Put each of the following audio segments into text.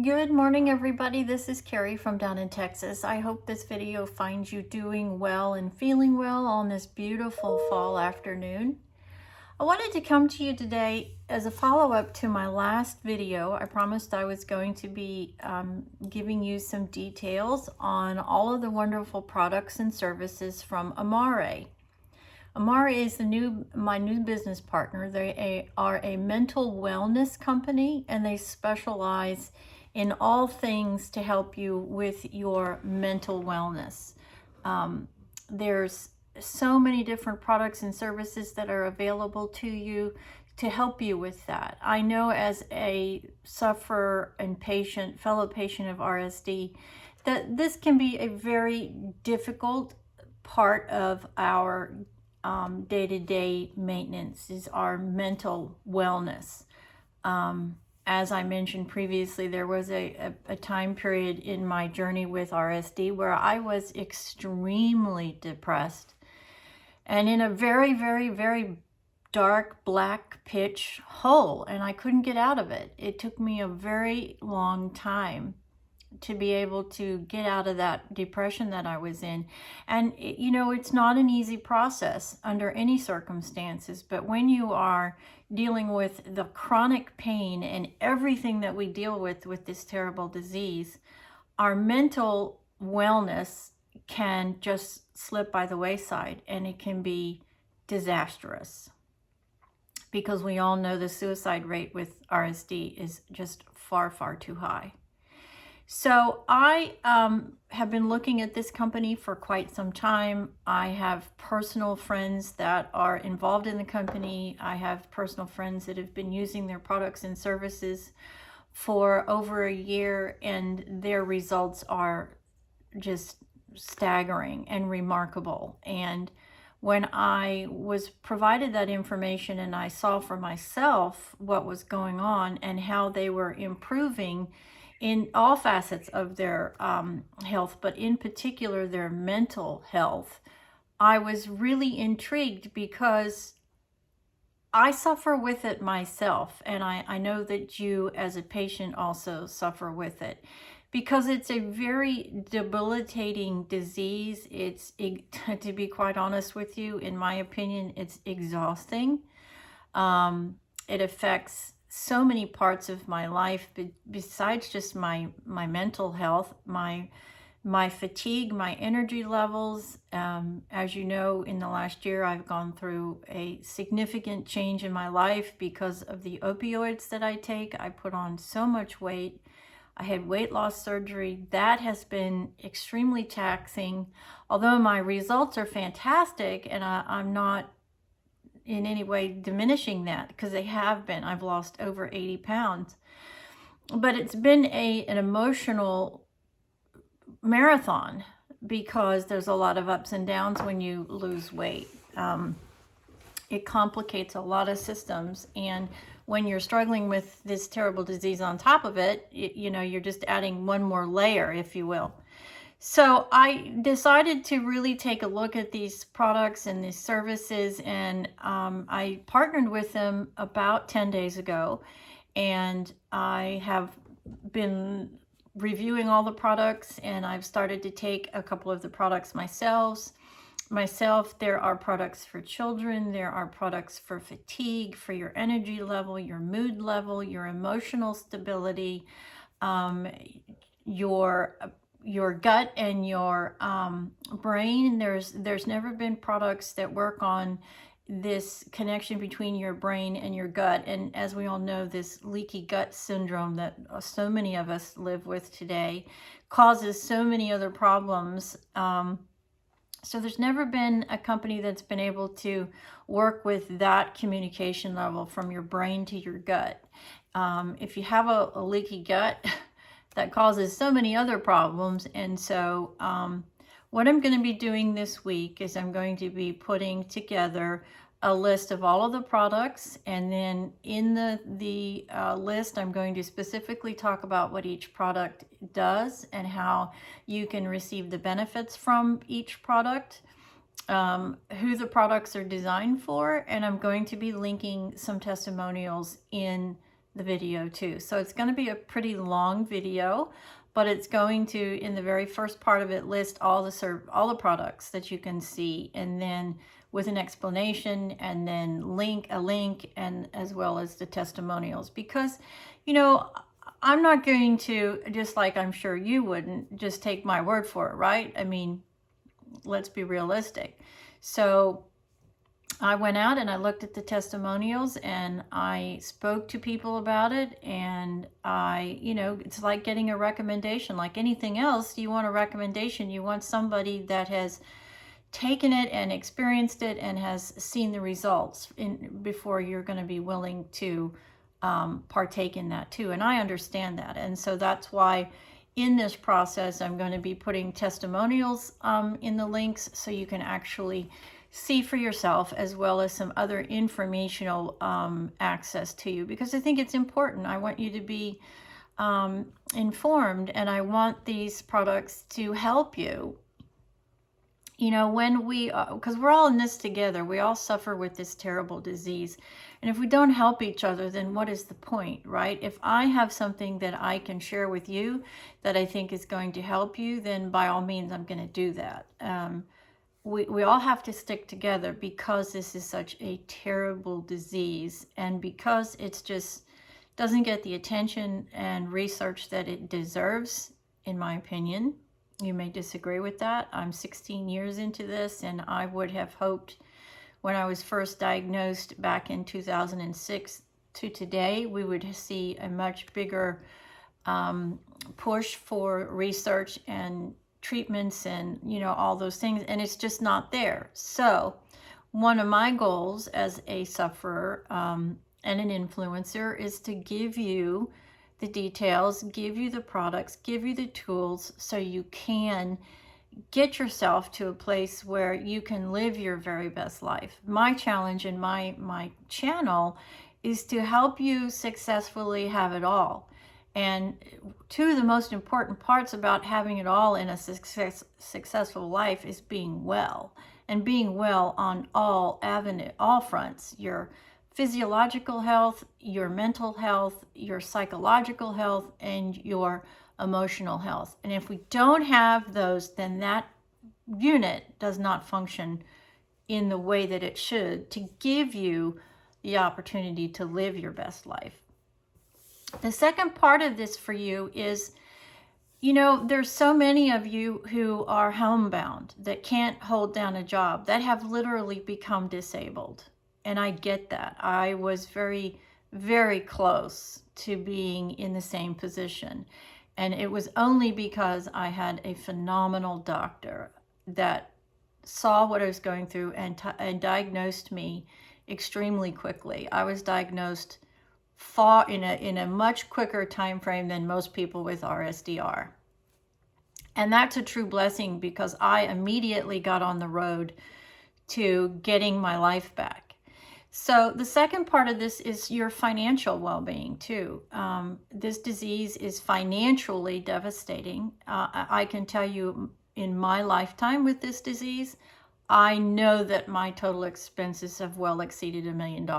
Good morning, everybody. This is Carrie from down in Texas. I hope this video finds you doing well and feeling well on this beautiful fall afternoon. I wanted to come to you today as a follow-up to my last video. I promised I was going to be giving you some details on all of the wonderful products and services from Amare. Amare is my new business partner. They are a mental wellness company, and they specialize in all things to help you with your mental wellness. There's so many different products and services that are available to you to help you with that. I know as a sufferer and fellow patient of RSD, that this can be a very difficult part of our day-to-day maintenance, is our mental wellness. As I mentioned previously, there was a time period in my journey with RSD where I was extremely depressed and in a very, very, very dark black pitch hole, and I couldn't get out of it. It took me a very long time to be able to get out of that depression that I was in. And it's not an easy process under any circumstances, but when you are dealing with the chronic pain and everything that we deal with this terrible disease, our mental wellness can just slip by the wayside, and it can be disastrous, because we all know the suicide rate with RSD is just far, far too high. So I have been looking at this company for quite some time. I have personal friends that are involved in the company. I have personal friends that have been using their products and services for over a year, and their results are just staggering and remarkable. And when I was provided that information and I saw for myself what was going on and how they were improving in all facets of their health, but in particular their mental health, I was really intrigued, because I suffer with it myself, and I know that you as a patient also suffer with it, because it's a very debilitating disease. It's, to be quite honest with you, in my opinion, it's exhausting. It affects so many parts of my life, besides just my mental health, my fatigue, my energy levels. As you know, in the last year, I've gone through a significant change in my life because of the opioids that I take. I put on so much weight. I had weight loss surgery. That has been extremely taxing, although my results are fantastic, and I'm not in any way diminishing that, because they have been. I've lost over 80 pounds. But it's been an emotional marathon, because there's a lot of ups and downs when you lose weight. It complicates a lot of systems, and when you're struggling with this terrible disease on top of it, you're just adding one more layer, if you will. So I decided to really take a look at these products and these services, and I partnered with them about 10 days ago, and I have been reviewing all the products, and I've started to take a couple of the products myself. There are products for children, there are products for fatigue, for your energy level, your mood level, your emotional stability, your gut and your brain. There's never been products that work on this connection between your brain and your gut. And as we all know, this leaky gut syndrome that so many of us live with today causes so many other problems. So there's never been a company that's been able to work with that communication level from your brain to your gut. If you have a leaky gut, that causes so many other problems. And so what I'm going to be doing this week is I'm going to be putting together a list of all of the products, and then in the list, I'm going to specifically talk about what each product does and how you can receive the benefits from each product, who the products are designed for, and I'm going to be linking some testimonials in the video too. So it's going to be a pretty long video, but it's going to, in the very first part of it, list all the products that you can see, and then with an explanation, and then a link, and as well as the testimonials. Because, you know, I'm not going to, just like I'm sure you wouldn't, just take my word for it, right? I mean, let's be realistic. So I went out and I looked at the testimonials, and I spoke to people about it, and it's like getting a recommendation. Like anything else, you want a recommendation, you want somebody that has taken it and experienced it and has seen the results before you're going to be willing to partake in that too. And I understand that. And so that's why in this process, I'm going to be putting testimonials in the links, so you can actually see for yourself, as well as some other informational access to you, because I think it's important. I want you to be informed, and I want these products to help you. You know, when because we're all in this together, we all suffer with this terrible disease. And if we don't help each other, then what is the point, right? If I have something that I can share with you that I think is going to help you, then by all means, I'm going to do that. We all have to stick together, because this is such a terrible disease, and because it's just doesn't get the attention and research that it deserves, in my opinion. You may disagree with that. I'm 16 years into this, and I would have hoped when I was first diagnosed back in 2006 to today, we would see a much bigger push for research and treatments and, all those things, and it's just not there. So one of my goals as a sufferer and an influencer is to give you the details, give you the products, give you the tools, so you can get yourself to a place where you can live your very best life. My challenge in my channel is to help you successfully have it all. And two of the most important parts about having it all in a successful life is being well, and being well on all fronts. Your physiological health, your mental health, your psychological health, and your emotional health. And if we don't have those, then that unit does not function in the way that it should to give you the opportunity to live your best life. The second part of this for you is, there's so many of you who are homebound, that can't hold down a job, that have literally become disabled. And I get that. I was very, very close to being in the same position. And it was only because I had a phenomenal doctor that saw what I was going through and diagnosed me extremely quickly. I was diagnosed in a much quicker time frame than most people with RSDR. And that's a true blessing, because I immediately got on the road to getting my life back. So the second part of this is your financial well-being too. This disease is financially devastating. I can tell you, in my lifetime with this disease, I know that my total expenses have well exceeded $1 million.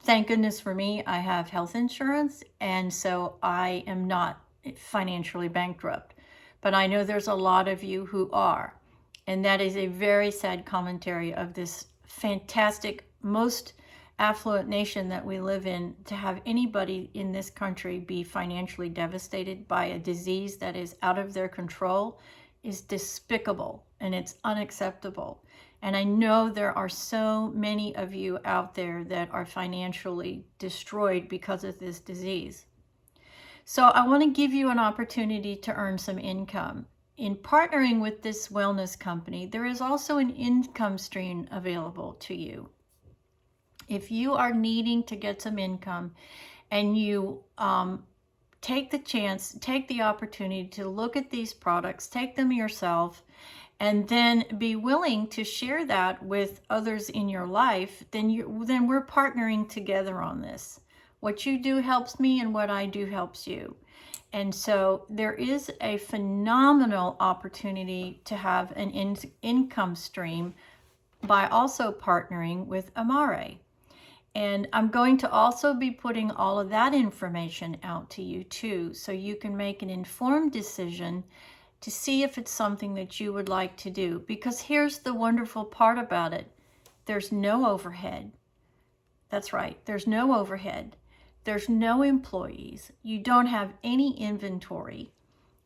Thank goodness for me, I have health insurance, and so I am not financially bankrupt. But I know there's a lot of you who are, and that is a very sad commentary of this fantastic, most affluent nation that we live in. To have anybody in this country be financially devastated by a disease that is out of their control is despicable, and it's unacceptable. And I know there are so many of you out there that are financially destroyed because of this disease. So I want to give you an opportunity to earn some income. In partnering with this wellness company, there is also an income stream available to you. If you are needing to get some income, and you take the opportunity to look at these products, take them yourself, and then be willing to share that with others in your life, then we're partnering together on this. What you do helps me, and what I do helps you. And so there is a phenomenal opportunity to have an income stream by also partnering with Amare. And I'm going to also be putting all of that information out to you too, so you can make an informed decision to see if it's something that you would like to do. Because here's the wonderful part about it. There's no overhead. That's right, there's no overhead. There's no employees. You don't have any inventory.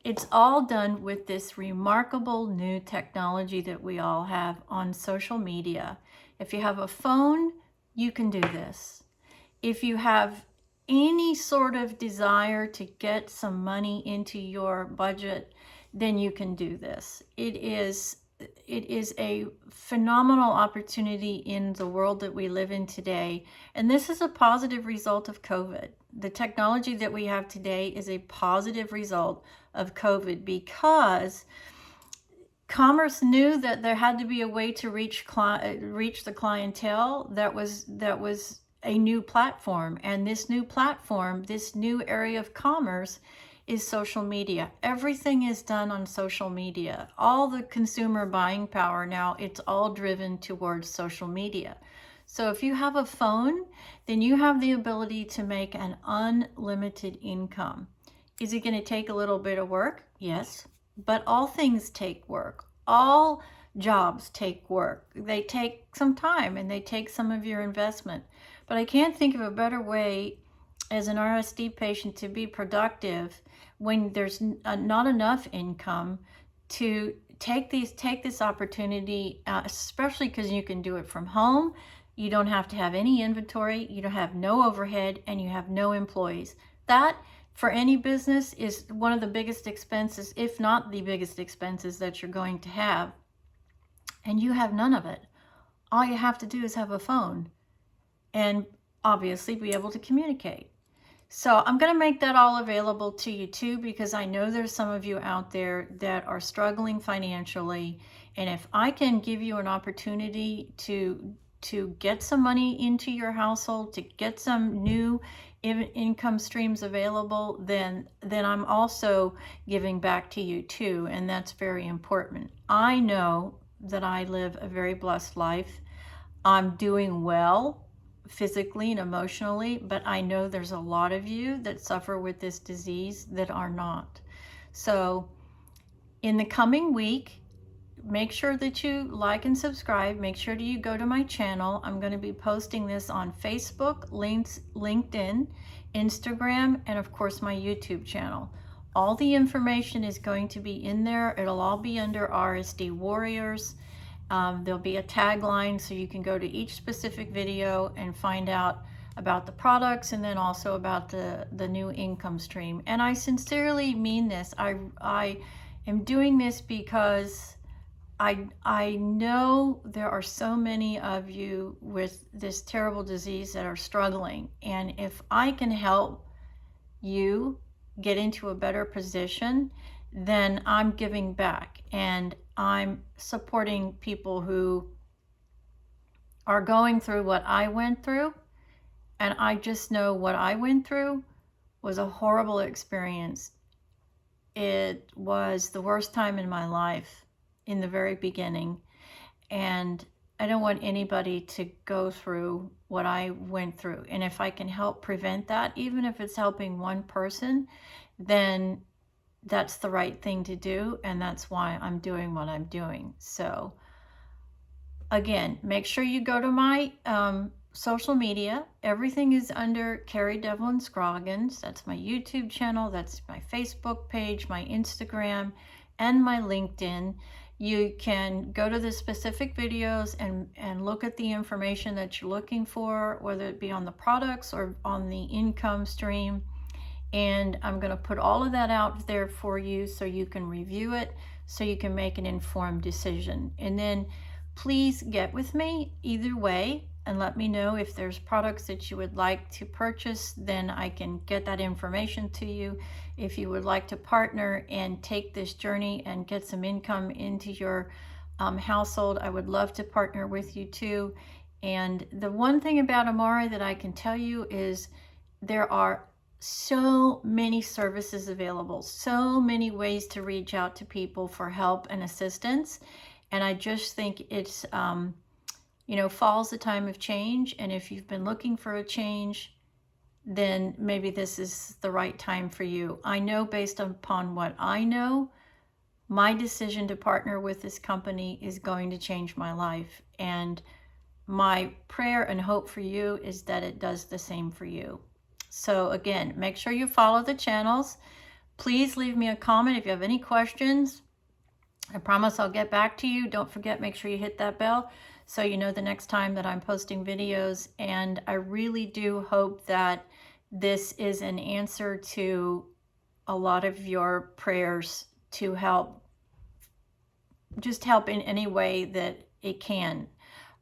It's all done with this remarkable new technology that we all have on social media. If you have a phone, you can do this. If you have any sort of desire to get some money into your budget, then you can do this. It is a phenomenal opportunity in the world that we live in today. And this is a positive result of COVID. The technology that we have today is a positive result of COVID, because commerce knew that there had to be a way to reach the clientele that was a new platform. And this new platform, this new area of commerce, is social media. Everything is done on social media. All the consumer buying power now, it's all driven towards social media. So if you have a phone, then you have the ability to make an unlimited income. Is it going to take a little bit of work? Yes, but all things take work. All jobs take work. They take some time and they take some of your investment. But I can't think of a better way as an RSD patient to be productive when there's not enough income, to take this opportunity, especially because you can do it from home. You don't have to have any inventory, you don't have no overhead, and you have no employees. That, for any business, is one of the biggest expenses, if not the biggest expenses that you're going to have. And you have none of it. All you have to do is have a phone and obviously be able to communicate. So I'm going to make that all available to you too, because I know there's some of you out there that are struggling financially. And if I can give you an opportunity to get some money into your household, to get some new income streams available, then I'm also giving back to you too. And that's very important. I know that I live a very blessed life. I'm doing well physically and emotionally, but I know there's a lot of you that suffer with this disease that are not. So in the coming week, make sure that you like and subscribe. Make sure that you go to my channel. I'm going to be posting this on Facebook, LinkedIn, Instagram, and of course my YouTube channel. All the information is going to be in there. It'll all be under RSD Warriors. There'll be a tagline, so you can go to each specific video and find out about the products, and then also about the new income stream. And I sincerely mean this. I am doing this because I know there are so many of you with this terrible disease that are struggling. And if I can help you get into a better position, then I'm giving back, and I'm supporting people who are going through what I went through. And I just know what I went through was a horrible experience. It was the worst time in my life in the very beginning. And I don't want anybody to go through what I went through. And if I can help prevent that, even if it's helping one person, then that's the right thing to do. And that's why I'm doing what I'm doing. So again, make sure you go to my social media. Everything is under Carrie Devlin Scroggins. That's my YouTube channel. That's my Facebook page, my Instagram, and my LinkedIn. You can go to the specific videos and look at the information that you're looking for, whether it be on the products or on the income stream. And I'm going to put all of that out there for you so you can review it, so you can make an informed decision. And then please get with me either way and let me know if there's products that you would like to purchase. Then I can get that information to you. If you would like to partner and take this journey and get some income into your household, I would love to partner with you too. And the one thing about Amari that I can tell you is there are so many services available, so many ways to reach out to people for help and assistance. And I just think it's You know, fall's a time of change, and if you've been looking for a change, then maybe this is the right time for you. I know, based upon what I know, my decision to partner with this company is going to change my life. And my prayer and hope for you is that it does the same for you. So again, make sure you follow the channels. Please leave me a comment if you have any questions. I promise I'll get back to you. Don't forget, make sure you hit that bell so you know the next time that I'm posting videos. And I really do hope that this is an answer to a lot of your prayers to help, just help in any way that it can.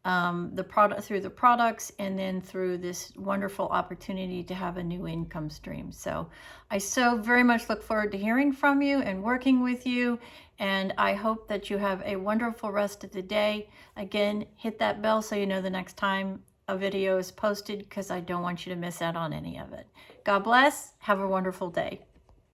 Through the products, and then through this wonderful opportunity to have a new income stream. So I so very much look forward to hearing from you and working with you, and I hope that you have a wonderful rest of the day. Again, hit that bell so you know the next time a video is posted, because I don't want you to miss out on any of it. God bless. Have a wonderful day.